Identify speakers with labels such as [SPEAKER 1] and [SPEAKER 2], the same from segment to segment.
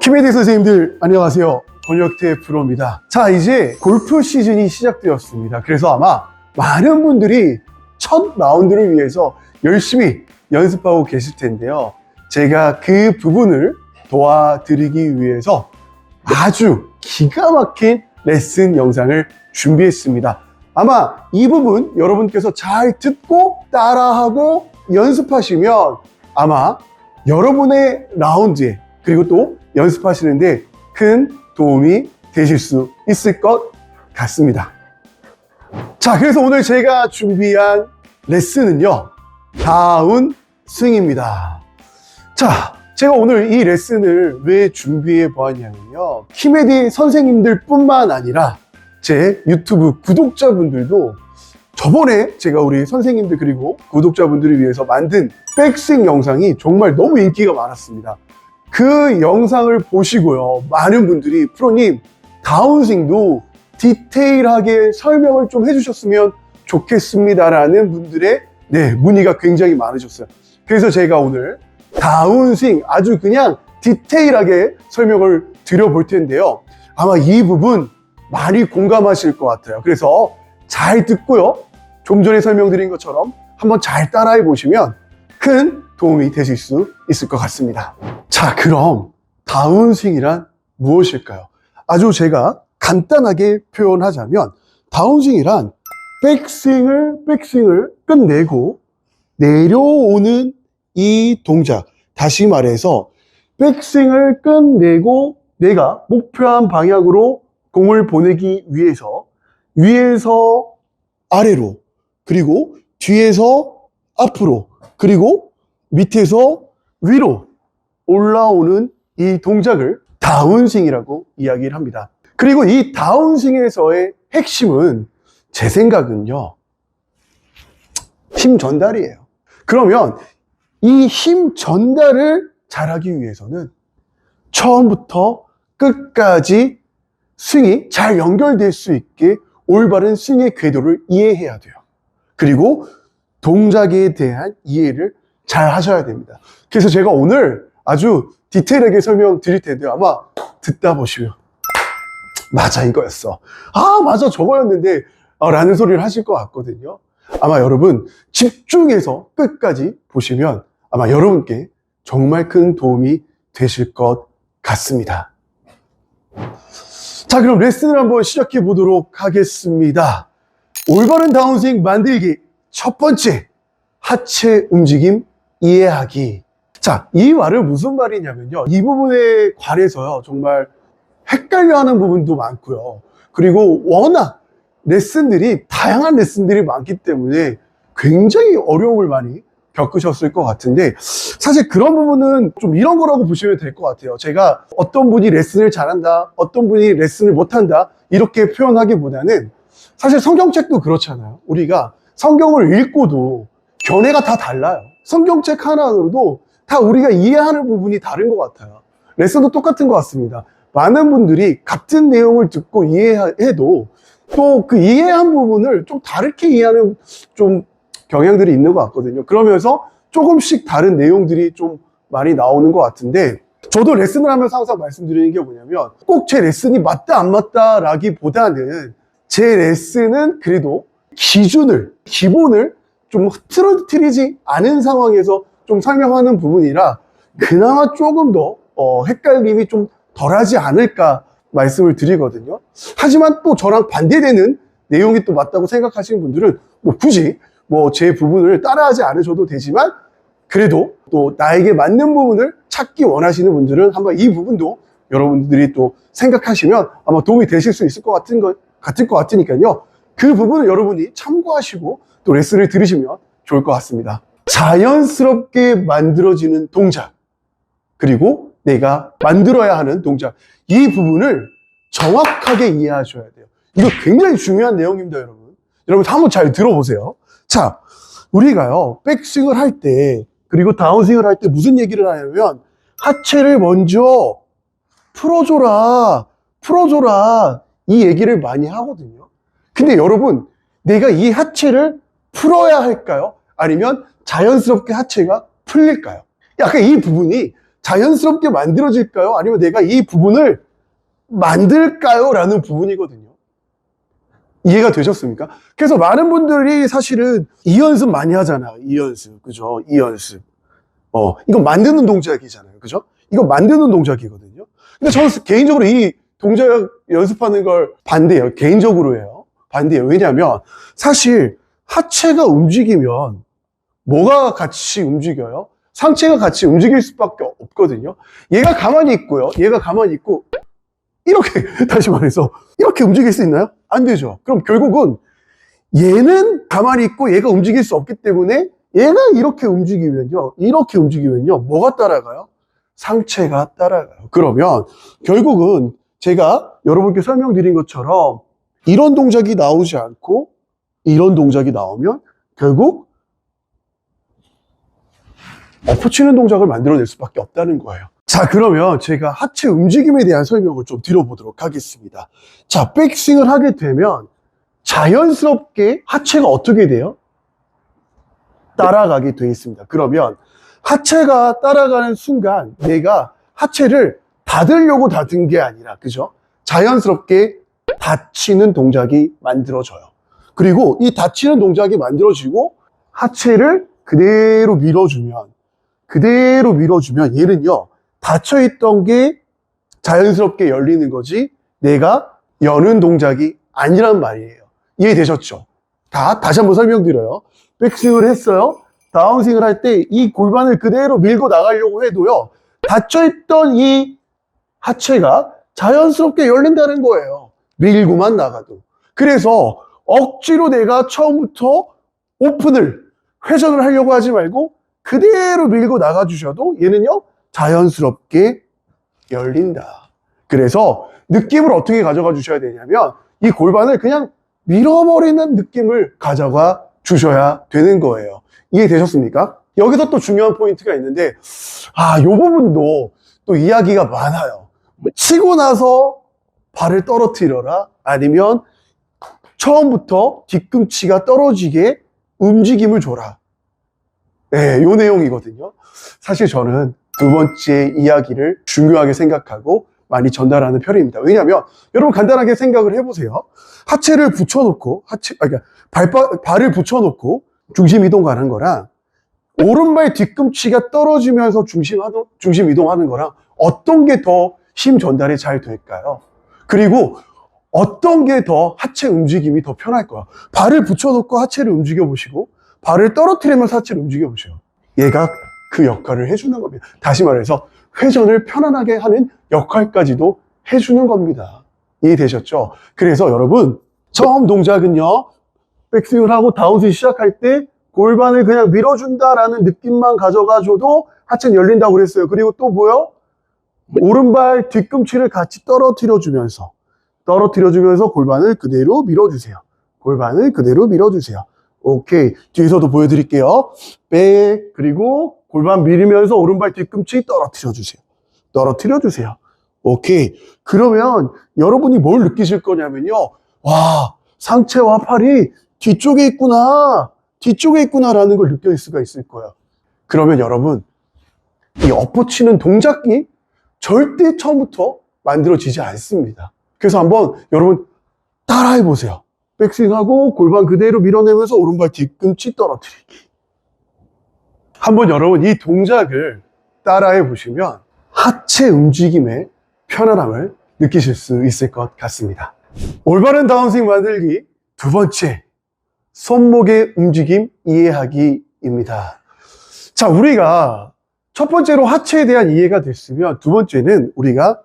[SPEAKER 1] 키메디 선생님들 안녕하세요. 권혁태 프로입니다. 자, 이제 골프 시즌이 시작되었습니다. 그래서 아마 많은 분들이 첫 라운드를 위해서 열심히 연습하고 계실 텐데요. 제가 그 부분을 도와드리기 위해서 아주 기가 막힌 레슨 영상을 준비했습니다. 아마 이 부분 여러분께서 잘 듣고 따라하고 연습하시면 아마 여러분의 라운드에 그리고 또 연습하시는데 큰 도움이 되실 수 있을 것 같습니다. 자, 그래서 오늘 제가 준비한 레슨은요, 다운 스윙입니다. 자, 제가 오늘 이 레슨을 왜 준비해 보았냐면요, 키메디 선생님들 뿐만 아니라 제 유튜브 구독자분들도 저번에 제가 우리 선생님들 그리고 구독자분들을 위해서 만든 백스윙 영상이 정말 너무 인기가 많았습니다. 그 영상을 보시고요, 많은 분들이 프로님 다운스윙도 디테일하게 설명을 좀 해주셨으면 좋겠습니다 라는 분들의 문의가 굉장히 많으셨어요. 그래서 제가 오늘 다운스윙 아주 그냥 디테일하게 설명을 드려볼 텐데요, 아마 이 부분 많이 공감하실 것 같아요. 그래서 잘 듣고요, 좀 전에 설명드린 것처럼 한번 잘 따라해 보시면 큰 도움이 되실 수 있을 것 같습니다. 자, 그럼 다운스윙이란 무엇일까요? 아주 제가 간단하게 표현하자면 다운스윙이란 백스윙을 끝내고 내려오는 이 동작, 다시 말해서 백스윙을 끝내고 내가 목표한 방향으로 공을 보내기 위해서 위에서 아래로, 그리고 뒤에서 앞으로, 그리고 밑에서 위로 올라오는 이 동작을 다운스윙이라고 이야기를 합니다. 그리고 이 다운스윙에서의 핵심은 제 생각은요, 힘 전달이에요. 그러면 이 힘 전달을 잘하기 위해서는 처음부터 끝까지 스윙이 잘 연결될 수 있게 올바른 스윙의 궤도를 이해해야 돼요. 그리고 동작에 대한 이해를 잘 하셔야 됩니다. 그래서 제가 오늘 아주 디테일하게 설명드릴 텐데요, 아마 듣다 보시면 맞아, 이거였어, 아 맞아, 저거였는데 라는 소리를 하실 것 같거든요. 아마 여러분 집중해서 끝까지 보시면 아마 여러분께 정말 큰 도움이 되실 것 같습니다. 자, 그럼 레슨을 한번 시작해 보도록 하겠습니다. 올바른 다운스윙 만들기 첫 번째, 하체 움직임 이해하기. 자, 이 말은 무슨 말이냐면요, 이 부분에 관해서요 정말 헷갈려하는 부분도 많고요, 그리고 워낙 레슨들이 다양한 레슨들이 많기 때문에 굉장히 어려움을 많이 겪으셨을 것 같은데, 사실 그런 부분은 좀 이런 거라고 보시면 될 것 같아요. 제가 어떤 분이 레슨을 잘한다, 어떤 분이 레슨을 못한다 이렇게 표현하기보다는 사실 성경책도 그렇잖아요. 우리가 성경을 읽고도 견해가 다 달라요. 성경책 하나로도 다 우리가 이해하는 부분이 다른 것 같아요. 레슨도 똑같은 것 같습니다. 많은 분들이 같은 내용을 듣고 이해해도 또 그 이해한 부분을 좀 다르게 이해하는 좀 경향들이 있는 것 같거든요. 그러면서 조금씩 다른 내용들이 좀 많이 나오는 것 같은데, 저도 레슨을 하면서 항상 말씀드리는 게 뭐냐면 꼭 제 레슨이 맞다 안 맞다 라기보다는 제 레슨은 그래도 기본을 좀 흐트러뜨리지 않은 상황에서 좀 설명하는 부분이라 그나마 조금 더 헷갈림이 좀 덜하지 않을까 말씀을 드리거든요. 하지만 또 저랑 반대되는 내용이 또 맞다고 생각하시는 분들은 굳이 제 부분을 따라하지 않으셔도 되지만, 그래도 또 나에게 맞는 부분을 찾기 원하시는 분들은 한번 이 부분도 여러분들이 또 생각하시면 아마 도움이 되실 수 있을 것 같으니까요. 그 부분을 여러분이 참고하시고 또 레슨을 들으시면 좋을 것 같습니다. 자연스럽게 만들어지는 동작, 그리고 내가 만들어야 하는 동작, 이 부분을 정확하게 이해하셔야 돼요. 이거 굉장히 중요한 내용입니다, 여러분. 여러분 한번 잘 들어보세요. 자, 우리가요 백스윙을 할 때 그리고 다운스윙을 할 때 무슨 얘기를 하냐면 하체를 먼저 풀어줘라 이 얘기를 많이 하거든요. 근데 여러분, 내가 이 하체를 풀어야 할까요? 아니면 자연스럽게 하체가 풀릴까요? 약간 이 부분이 자연스럽게 만들어질까요? 아니면 내가 이 부분을 만들까요? 라는 부분이거든요. 이해가 되셨습니까? 그래서 많은 분들이 사실은 이 연습 많이 하잖아. 이 연습. 그죠? 이 연습. 이거 만드는 동작이잖아요. 그죠? 이거 만드는 동작이거든요. 근데 저는 개인적으로 이 동작 연습하는 걸 반대해요. 개인적으로예요. 반대해요. 왜냐하면 사실 하체가 움직이면 뭐가 같이 움직여요? 상체가 같이 움직일 수밖에 없거든요. 얘가 가만히 있고요. 얘가 가만히 있고 이렇게 다시 말해서 이렇게 움직일 수 있나요? 안 되죠. 그럼 결국은 얘는 가만히 있고 얘가 움직일 수 없기 때문에 얘가 이렇게 움직이면요 뭐가 따라가요? 상체가 따라가요. 그러면 결국은 제가 여러분께 설명드린 것처럼 이런 동작이 나오지 않고 이런 동작이 나오면 결국 엎어치는 동작을 만들어낼 수밖에 없다는 거예요. 자, 그러면 제가 하체 움직임에 대한 설명을 좀 드려보도록 하겠습니다. 자, 백스윙을 하게 되면 자연스럽게 하체가 어떻게 돼요? 따라가게 돼 있습니다. 그러면 하체가 따라가는 순간 내가 하체를 닫으려고 닫은 게 아니라, 그죠? 자연스럽게 닫히는 동작이 만들어져요. 그리고 이 닫히는 동작이 만들어지고 하체를 그대로 밀어주면 얘는요, 닫혀있던 게 자연스럽게 열리는 거지 내가 여는 동작이 아니란 말이에요. 이해되셨죠? 다시 한번 설명드려요. 백스윙을 했어요. 다운스윙을 할 때 이 골반을 그대로 밀고 나가려고 해도요, 닫혀있던 이 하체가 자연스럽게 열린다는 거예요. 밀고만 나가도. 그래서 억지로 내가 처음부터 회전을 하려고 하지 말고 그대로 밀고 나가주셔도 얘는요, 자연스럽게 열린다. 그래서 느낌을 어떻게 가져가 주셔야 되냐면 이 골반을 그냥 밀어버리는 느낌을 가져가 주셔야 되는 거예요. 이해되셨습니까? 여기서 또 중요한 포인트가 있는데, 이 부분도 또 이야기가 많아요. 치고 나서 발을 떨어뜨려라, 아니면 처음부터 뒤꿈치가 떨어지게 움직임을 줘라. 네, 요 내용이거든요. 사실 저는 두 번째 이야기를 중요하게 생각하고 많이 전달하는 편입니다. 왜냐하면 여러분 간단하게 생각을 해보세요. 하체를 붙여놓고 발을 붙여놓고 중심 이동하는 거랑 오른발 뒤꿈치가 떨어지면서 중심 이동하는 거랑 어떤 게 더 힘 전달이 잘 될까요? 그리고 어떤 게 더 하체 움직임이 더 편할까요? 발을 붙여놓고 하체를 움직여 보시고 발을 떨어뜨리면서 하체를 움직여 보세요. 얘가 그 역할을 해주는 겁니다. 다시 말해서 회전을 편안하게 하는 역할까지도 해주는 겁니다. 이해되셨죠? 그래서 여러분, 처음 동작은요, 백스윙을 하고 다운스윙 시작할 때 골반을 그냥 밀어준다라는 느낌만 가져가줘도 하체는 열린다고 그랬어요. 그리고 또 뭐요? 오른발 뒤꿈치를 같이 떨어뜨려주면서 골반을 그대로 밀어주세요. 골반을 그대로 밀어주세요. 오케이. 뒤에서도 보여드릴게요. 백, 그리고 골반 밀으면서 오른발 뒤꿈치 떨어뜨려주세요. 오케이. 그러면 여러분이 뭘 느끼실 거냐면요. 와, 상체와 팔이 뒤쪽에 있구나라는 걸 느낄 수가 있을 거예요. 그러면 여러분, 이 엎어치는 동작이 절대 처음부터 만들어지지 않습니다. 그래서 한번 여러분 따라해 보세요. 백스윙하고 골반 그대로 밀어내면서 오른발 뒤꿈치 떨어뜨리기. 한번 여러분 이 동작을 따라해 보시면 하체 움직임의 편안함을 느끼실 수 있을 것 같습니다. 올바른 다운스윙 만들기 두 번째, 손목의 움직임 이해하기입니다. 자, 우리가 첫 번째로 하체에 대한 이해가 됐으면 두 번째는 우리가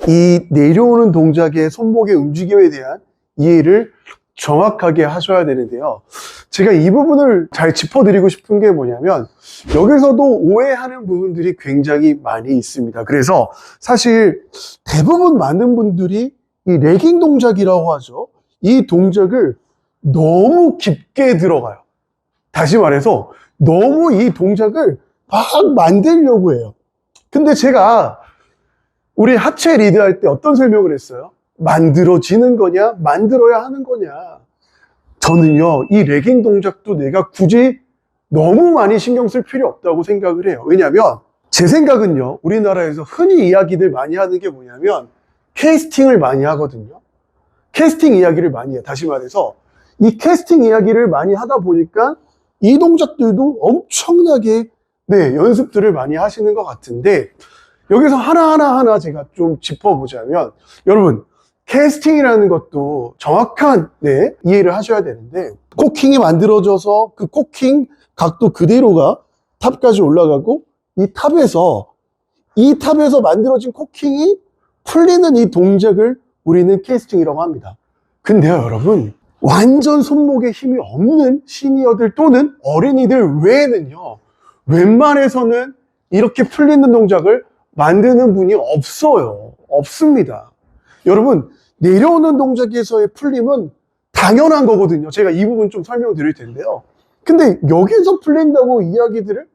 [SPEAKER 1] 이 내려오는 동작의 손목의 움직임에 대한 이해를 정확하게 하셔야 되는데요. 제가 이 부분을 잘 짚어드리고 싶은 게 뭐냐면 여기서도 오해하는 부분들이 굉장히 많이 있습니다. 그래서 사실 대부분 많은 분들이 이 레깅 동작이라고 하죠. 이 동작을 너무 깊게 들어가요. 다시 말해서 너무 이 동작을 막 만들려고 해요. 근데 제가 우리 하체 리드할 때 어떤 설명을 했어요? 만들어지는 거냐? 만들어야 하는 거냐? 저는요, 이 레깅 동작도 내가 굳이 너무 많이 신경 쓸 필요 없다고 생각을 해요. 왜냐하면 제 생각은요, 우리나라에서 흔히 이야기들 많이 하는 게 뭐냐면 캐스팅을 많이 하거든요. 캐스팅 이야기를 많이 해요. 다시 말해서 이 캐스팅 이야기를 많이 하다 보니까 이 동작들도 엄청나게 연습들을 많이 하시는 것 같은데, 여기서 하나하나 제가 좀 짚어보자면, 여러분 캐스팅이라는 것도 정확한 이해를 하셔야 되는데, 코킹이 만들어져서 그 코킹 각도 그대로가 탑까지 올라가고, 이 탑에서 만들어진 코킹이 풀리는 이 동작을 우리는 캐스팅이라고 합니다. 근데요, 여러분, 완전 손목에 힘이 없는 시니어들 또는 어린이들 외에는요, 웬만해서는 이렇게 풀리는 동작을 만드는 분이 없어요. 없습니다. 여러분, 내려오는 동작에서의 풀림은 당연한 거거든요. 제가 이 부분 좀 설명드릴 텐데요. 근데 여기서 풀린다고 이야기들을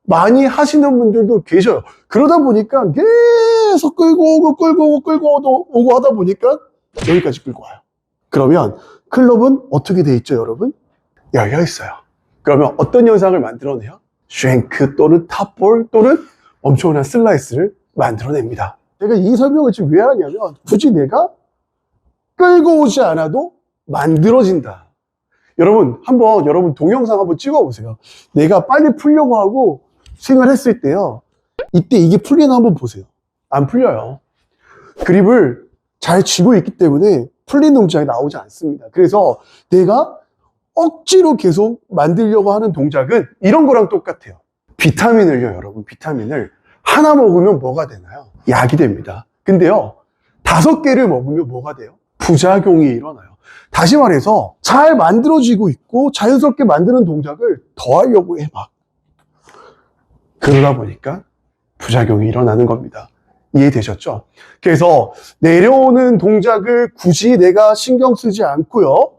[SPEAKER 1] 많이 하시는 분들도 계셔요. 그러다 보니까 계속 끌고 오고 하다 보니까 여기까지 끌고 와요. 그러면 클럽은 어떻게 돼 있죠, 여러분? 열려 있어요. 그러면 어떤 현상을 만들어내요? 쉔크 또는 탑볼 또는 엄청난 슬라이스를 만들어냅니다. 제가 이 설명을 지금 왜 하냐면, 굳이 내가 끌고 오지 않아도 만들어진다. 여러분, 여러분 동영상 한번 찍어보세요. 내가 빨리 풀려고 하고 스윙을 했을 때요, 이때 이게 풀리나 한번 보세요. 안 풀려요. 그립을 잘 쥐고 있기 때문에 풀린 동작이 나오지 않습니다. 그래서 내가 억지로 계속 만들려고 하는 동작은 이런 거랑 똑같아요. 비타민을요, 여러분, 비타민을 하나 먹으면 뭐가 되나요? 약이 됩니다. 근데요, 5개를 먹으면 뭐가 돼요? 부작용이 일어나요. 다시 말해서 잘 만들어지고 있고 자연스럽게 만드는 동작을 더 하려고 해 막. 그러다 보니까 부작용이 일어나는 겁니다. 이해되셨죠? 그래서 내려오는 동작을 굳이 내가 신경 쓰지 않고요,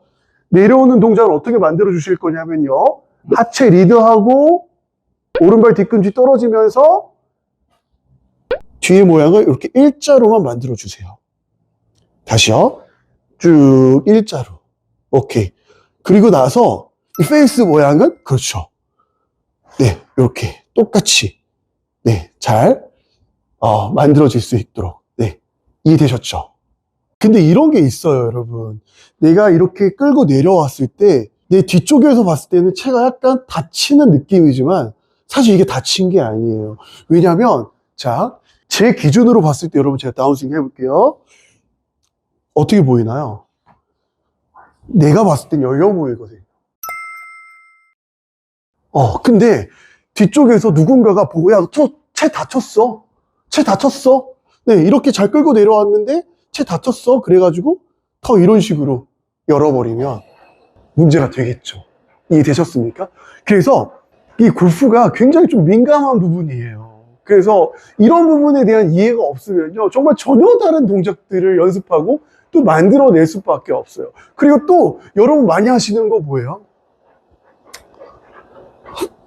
[SPEAKER 1] 내려오는 동작을 어떻게 만들어 주실 거냐면요, 하체 리드하고 오른발 뒤꿈치 떨어지면서 뒤의 모양을 이렇게 일자로만 만들어 주세요. 다시요. 쭉 일자로. 오케이. 그리고 나서 이 페이스 모양은 그렇죠. 이렇게 똑같이 잘 만들어질 수 있도록. 이해되셨죠? 근데 이런 게 있어요, 여러분. 내가 이렇게 끌고 내려왔을 때 내 뒤쪽에서 봤을 때는 채가 약간 닫히는 느낌이지만 사실 이게 닫힌 게 아니에요. 왜냐면 자, 제 기준으로 봤을 때, 여러분, 제가 다운스윙 해볼게요. 어떻게 보이나요? 내가 봤을 땐 열려 보이거든요. 근데 뒤쪽에서 누군가가 보고, 야, 채 다쳤어. 채 다쳤어. 이렇게 잘 끌고 내려왔는데 채 다쳤어. 그래가지고 더 이런 식으로 열어버리면 문제가 되겠죠. 이해되셨습니까? 그래서 이 골프가 굉장히 좀 민감한 부분이에요. 그래서 이런 부분에 대한 이해가 없으면요, 정말 전혀 다른 동작들을 연습하고 또 만들어낼 수밖에 없어요. 그리고 또 여러분 많이 하시는 거 뭐예요?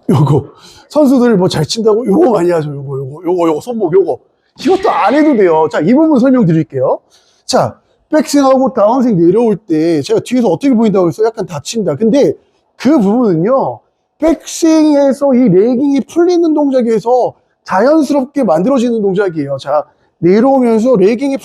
[SPEAKER 1] 요거 선수들 뭐 잘 친다고 요거 많이 하죠. 요거 손목 요거. 이것도 안 해도 돼요. 자, 이 부분 설명드릴게요. 자, 백스윙하고 다운스윙 내려올 때 제가 뒤에서 어떻게 보인다고 해서 약간 다친다. 근데 그 부분은요, 백스윙에서 이 레깅이 풀리는 동작에서 자연스럽게 만들어지는 동작이에요. 자, 내려오면서 레깅이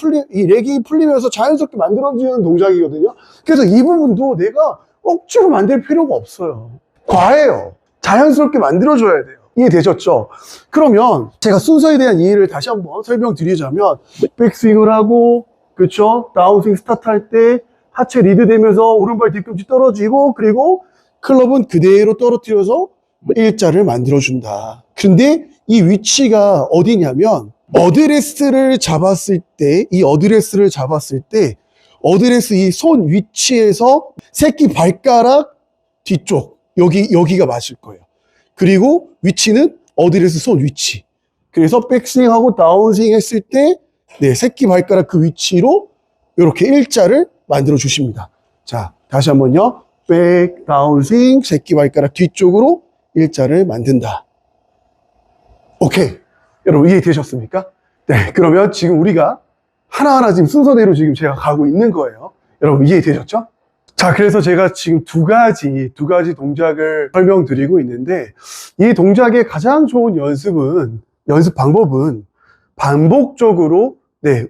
[SPEAKER 1] 풀리면서 자연스럽게 만들어지는 동작이거든요. 그래서 이 부분도 내가 억지로 만들 필요가 없어요. 과해요. 자연스럽게 만들어줘야 돼요. 이해되셨죠? 그러면 제가 순서에 대한 이해를 다시 한번 설명드리자면, 백스윙을 하고, 그렇죠? 다운스윙 스타트할 때 하체 리드 되면서 오른발 뒤꿈치 떨어지고, 그리고 클럽은 그대로 떨어뜨려서 일자를 만들어준다. 근데 이 위치가 어디냐면, 어드레스를 잡았을 때, 어드레스 이 손 위치에서 새끼 발가락 뒤쪽, 여기가 맞을 거예요. 그리고 위치는 어드레스 손 위치. 그래서 백스윙하고 다운스윙 했을 때, 새끼 발가락 그 위치로 이렇게 일자를 만들어 주십니다. 자, 다시 한번요. 백, 다운스윙, 새끼 발가락 뒤쪽으로 일자를 만든다. 오케이. 여러분 이해되셨습니까? 네, 그러면 지금 우리가 하나하나 지금 순서대로 지금 제가 가고 있는 거예요. 여러분 이해되셨죠? 자, 그래서 제가 지금 두 가지 동작을 설명드리고 있는데, 이 동작의 가장 좋은 연습은 연습 방법은 반복적으로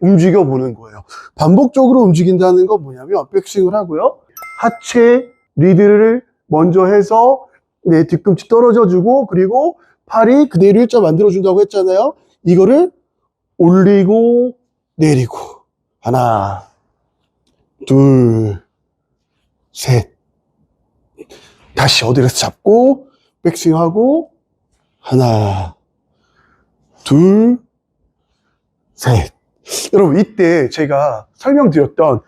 [SPEAKER 1] 움직여 보는 거예요. 반복적으로 움직인다는 건 뭐냐면 백스윙을 하고요. 하체 리드를 먼저 해서 뒤꿈치 떨어져 주고 그리고 팔이 그대로 일자 만들어 준다고 했잖아요. 이거를 올리고 내리고 하나 둘 셋 다시 어디에서 잡고 백스윙하고 하나 둘 셋. 여러분 이때 제가 설명드렸던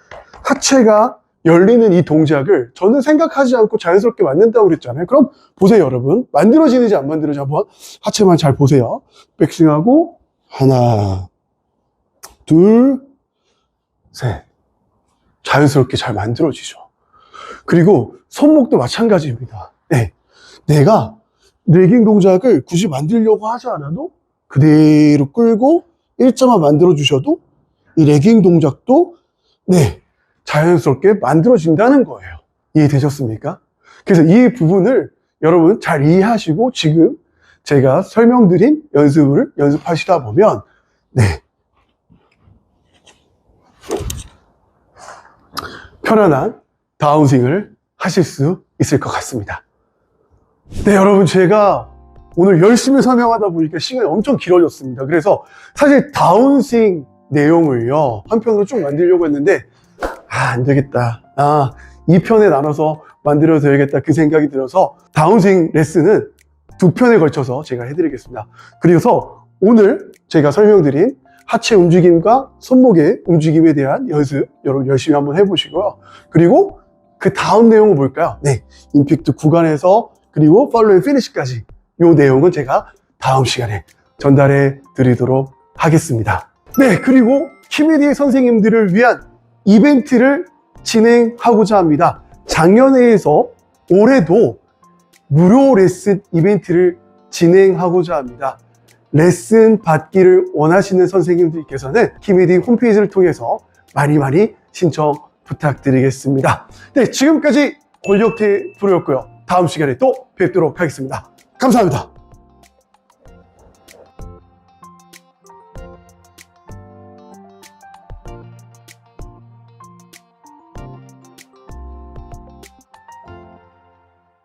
[SPEAKER 1] 하체가 열리는 이 동작을 저는 생각하지 않고 자연스럽게 만든다고 그랬잖아요. 그럼 보세요 여러분. 만들어지는지 안 만들어지는지 한번 하체만 잘 보세요. 백스윙하고 하나 둘 셋. 자연스럽게 잘 만들어지죠. 그리고 손목도 마찬가지입니다. 내가 레깅 동작을 굳이 만들려고 하지 않아도 그대로 끌고 일자만 만들어 주셔도 이 레깅 동작도 자연스럽게 만들어진다는 거예요. 이해되셨습니까? 그래서 이 부분을 여러분 잘 이해하시고 지금 제가 설명드린 연습을 연습하시다 보면 편안한 다운스윙을 하실 수 있을 것 같습니다. 여러분 제가 오늘 열심히 설명하다 보니까 시간이 엄청 길어졌습니다. 그래서 사실 다운스윙 내용을요 한 편으로 쭉 만들려고 했는데 안 되겠다. 2편에 나눠서 만들어줘야겠다 그 생각이 들어서 다운스윙 레슨은 2편에 걸쳐서 제가 해드리겠습니다. 그래서 오늘 제가 설명드린 하체 움직임과 손목의 움직임에 대한 연습 여러분 열심히 한번 해보시고요. 그리고 그 다음 내용은 뭘까요? 임팩트 구간에서 그리고 팔로우 앤 피니시까지 이 내용은 제가 다음 시간에 전달해 드리도록 하겠습니다. 그리고 키미디 선생님들을 위한 이벤트를 진행하고자 합니다. 작년에에서 올해도 무료 레슨 이벤트를 진행하고자 합니다. 레슨 받기를 원하시는 선생님들께서는 키미디 홈페이지를 통해서 많이 신청 부탁드리겠습니다. 지금까지 권력태 프로였고요. 다음 시간에 또 뵙도록 하겠습니다. 감사합니다.